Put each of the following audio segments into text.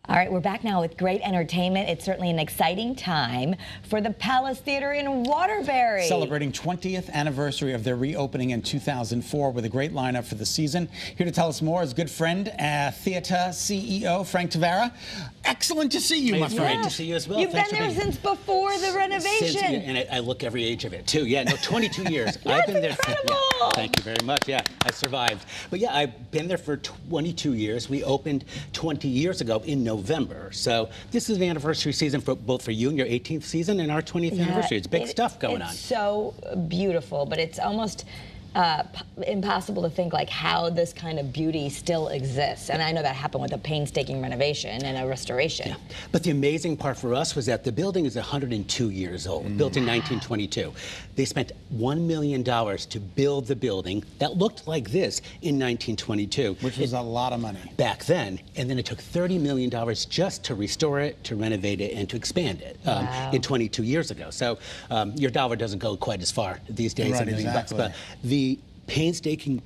All right, we're back now with great entertainment. It's certainly an exciting time for the Palace Theater in Waterbury. Celebrating 20th anniversary of their reopening in 2004 with a great lineup for the season. Here to tell us more is good friend, theater CEO Frank Tavera. Excellent to see you, my friend. Great to see you as well. You've been there since before the renovation. And I look every age of it, too. Yeah, no, 22 years. I've been there. Incredible. Yeah, thank you very much. Yeah, I survived. But yeah, I've been there for 22 years. We opened 20 years ago in November. So this is the anniversary season for both for you and your 18th season and our 20th anniversary. It's big stuff going on. It's so beautiful, but it's almost impossible to think like how this kind of beauty still exists. And I know that happened with a painstaking renovation and a restoration. Yeah. But the amazing part for us was that the building is 102 years old, built in 1922. They spent $1 million to build the building that looked like this in 1922. Which was a lot of money. Back then. And then it took $30 million just to restore it, to renovate it, and to expand it in 22 years ago. So your dollar doesn't go quite as far these days, right, $1 million bucks. But the painstaking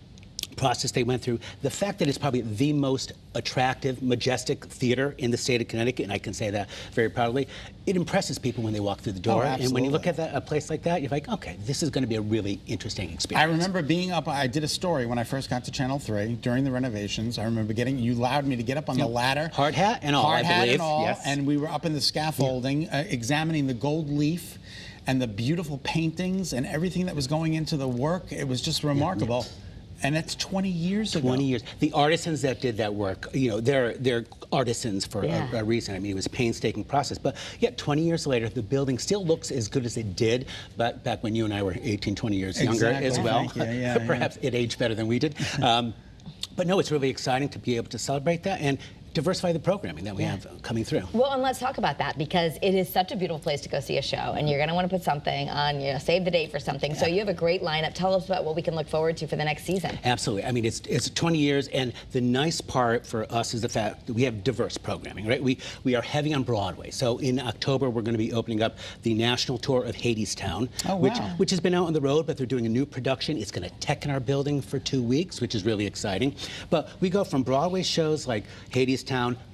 process they went through, the fact that it's probably the most attractive, majestic theater in the state of Connecticut, and I can say that very proudly, it impresses people when they walk through the door. And when you look at a place like that, you're like, okay, this is going to be a really interesting experience. I remember being up, I did a story when I first got to Channel 3 during the renovations. I remember you allowed me to get up on the ladder. Hard hat and all, I believe. Hard hat and all, yes. And we were up in the scaffolding examining the gold leaf and the beautiful paintings and everything that was going into the work. It was just remarkable. And that's 20 years ago. 20 years. The artisans that did that work, you know, they're artisans for a reason. I mean, it was a painstaking process. But yet, 20 years later, the building still looks as good as it did back when you and I were 18, 20 years younger as well. Perhaps it aged better than we did. But no, it's really exciting to be able to celebrate that and diversify the programming that we have coming through. Well, and let's talk about that, because it is such a beautiful place to go see a show, and you're going to want to put something on, you know, save the date for something. So you have a great lineup. Tell us about what we can look forward to for the next season. Absolutely. I mean, it's 20 years, and the nice part for us is the fact that we have diverse programming, right? We are heavy on Broadway. So in October, we're going to be opening up the national tour of Hadestown, which has been out on the road, but they're doing a new production. It's going to tech in our building for 2 weeks, which is really exciting. But we go from Broadway shows like Hadestown,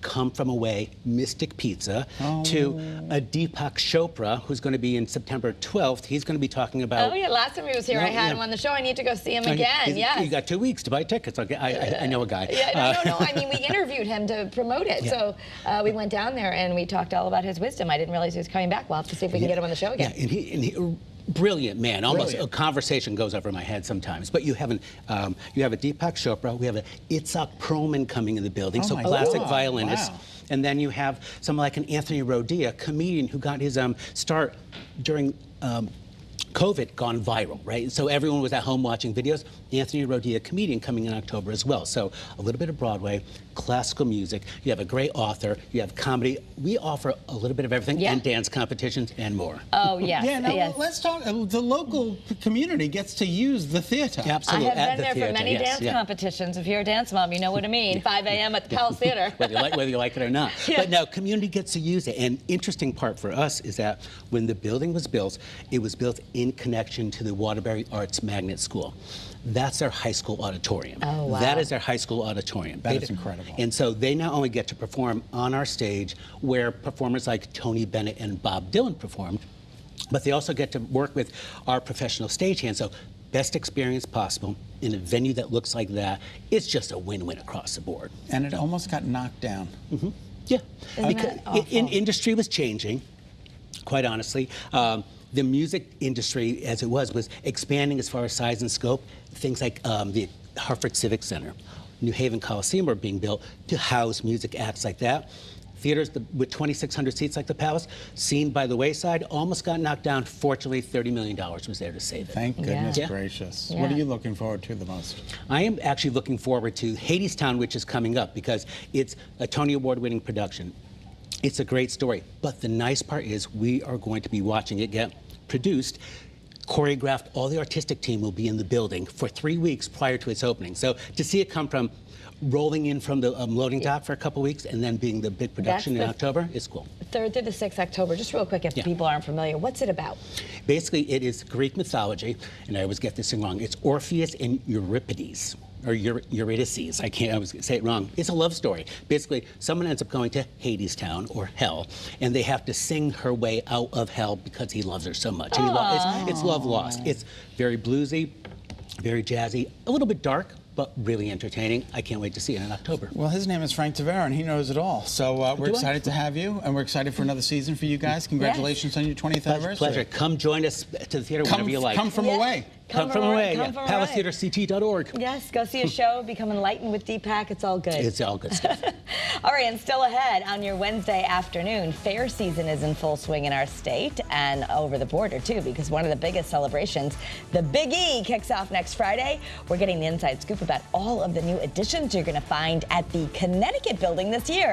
Come From Away, Mystic Pizza, to a Deepak Chopra, who's going to be in September 12th. He's going to be talking about... Oh, yeah, last time he was here, I had him on the show. I need to go see him again, yes. You got 2 weeks to buy tickets. Okay, I know a guy. Yeah, no. I mean, we interviewed him to promote it. So we went down there and we talked all about his wisdom. I didn't realize he was coming back. We'll have to see if we can get him on the show again. Yeah, and he brilliant man. Almost a conversation goes over my head sometimes. But you have a Deepak Chopra. We have a Itzhak Perlman coming in the building, so classic violinist. Wow. And then you have someone like an Anthony Rodia, comedian who got his start during COVID, gone viral, right? So everyone was at home watching videos. Anthony Rodia, comedian, coming in October as well. So a little bit of Broadway, classical music. You have a great author. You have comedy. We offer a little bit of everything, and dance competitions and more. Oh, yes. Let's talk. The local community gets to use the theater. Absolutely. I have been there for many dance competitions. If you're a dance mom, you know what I mean. 5 a.m. at the Palace Theater. whether you like it or not. But no, community gets to use it. And interesting part for us is that when the building was built, it was built in connection to the Waterbury Arts Magnet School. That's their high school auditorium. Oh, wow. That is their high school auditorium. That is incredible. And so they not only get to perform on our stage where performers like Tony Bennett and Bob Dylan performed, but they also get to work with our professional stagehands. So best experience possible in a venue that looks like that. It's just a win-win across the board. And it almost got knocked down. Yeah, because industry was changing, quite honestly. The music industry, as it was expanding as far as size and scope. Things like the Hartford Civic Center, New Haven Coliseum were being built to house music acts like that. Theaters with 2,600 seats like the Palace, seen by the wayside, almost got knocked down. Fortunately, $30 million was there to save it. Thank goodness gracious. What are you looking forward to the most? I am actually looking forward to Hadestown, which is coming up, because it's a Tony Award-winning production. It's a great story, but the nice part is we are going to be watching it get produced, choreographed. All the artistic team will be in the building for 3 weeks prior to its opening. So to see it come from rolling in from the loading dock for a couple weeks and then being the big production in October is cool. 3rd through the 6th October. Just real quick, if people aren't familiar, what's it about? Basically, it is Greek mythology, and I always get this thing wrong. It's Orpheus and Euripides. or Eurydice. I was gonna say it wrong. It's a love story. Basically, someone ends up going to Hadestown, or hell, and they have to sing her way out of hell because he loves her so much. And it's love lost. It's very bluesy, very jazzy, a little bit dark, but really entertaining. I can't wait to see it in October. Well, his name is Frank Tavera, and he knows it all. So we're excited to have you, and we're excited for another season for you guys. Congratulations on your 20th anniversary. Pleasure. Come join us to the theater whenever you like. Come from away. Come from away. Come from away. PalaceTheaterCT.org. Yes, go see a show, become enlightened with Deepak. It's all good. It's all good stuff. All right, and still ahead on your Wednesday afternoon, fair season is in full swing in our state and over the border, too, because one of the biggest celebrations, the Big E, kicks off next Friday. We're getting the inside scoop about all of the new additions you're going to find at the Connecticut building this year.